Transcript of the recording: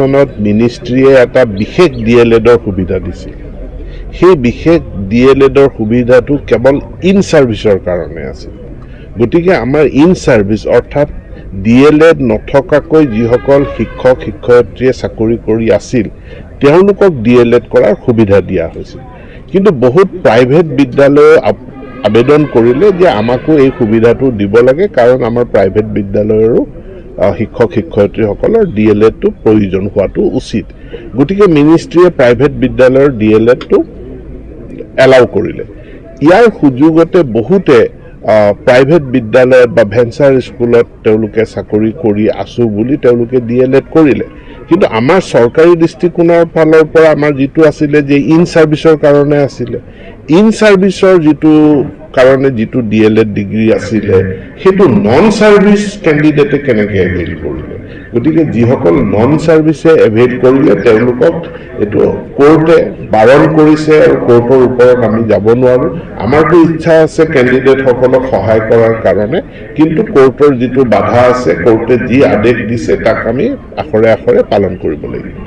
চনত মিনিষ্ট্ৰীয়ে এটা বিশেষ DLEDৰ সুবিধা দিছিল সেই বিশেষ DLEDৰ সুবিধাটো কেৱল ইন সাৰ্ভিসৰ কাৰণে আছিল গতিকে আমাৰ ইন সাৰ্ভিস অৰ্থাৎ DLED নথকাকৈ যিসকল শিক্ষক শিক্ষয়িত্ৰীয়ে চাকৰি কৰি আছিল তেওঁলোকক DLED কৰাৰ সুবিধা দিয়া হৈছিল কিন্তু বহুত প্ৰাইভেট বিদ্যালয়ে আবেদন কৰিলে যে আমাকো এই সুবিধাটো দিব লাগে কাৰণ আমাৰ প্ৰাইভেট বিদ্যালয়ৰো শিক্ষক শিক্ষয়িত্ৰীসকলৰ DLEDটো প্ৰয়োজন হোৱাটো উচিত গতিকে মিনিষ্ট্ৰীয়ে প্ৰাইভেট বিদ্যালয়ৰ DLEDটো এলাউ কৰিলে ইয়াৰ সুযোগতে বহুতে প্ৰাইভেট বিদ্যালয় বা ভেঞ্চাৰ স্কুলত তেওঁলোকে চাকৰি কৰি আছো বুলি তেওঁলোকে DLED কৰিলে কিন্তু আমাৰ চৰকাৰী দৃষ্টিকোণৰ ফালৰ পৰা আমাৰ যেটো আছিল যে ইন সাৰ্ভিসৰ কাৰণে আছিল ইন সাৰ্ভিসৰ যেটো কাৰণে যেটো DLED ডিগ্ৰী আছিল হেতু নন সাৰ্ভিস ক্যান্ডিডেটে কেনেকৈ এভেইল কৰিলে গতিকে যিসকল নন সাৰ্ভিসে এভেইল কৰিলে তেওঁলোকক এটো কোৰ্টে বাৰণ কৰিছে আৰু কোৰ্টৰ ওপৰত আমি যাব নোৱাৰো আমাৰটো ইচ্ছা আছে ক্যান্ডিডেট সকলক সহায় কৰাৰ কাৰণে কিন্তু কোৰ্টৰ যেটো বাধা আছে কোৰ্টে যি আদেশ দিছে তাক আমি আখৰে আখৰে পালন কৰিব লাগিব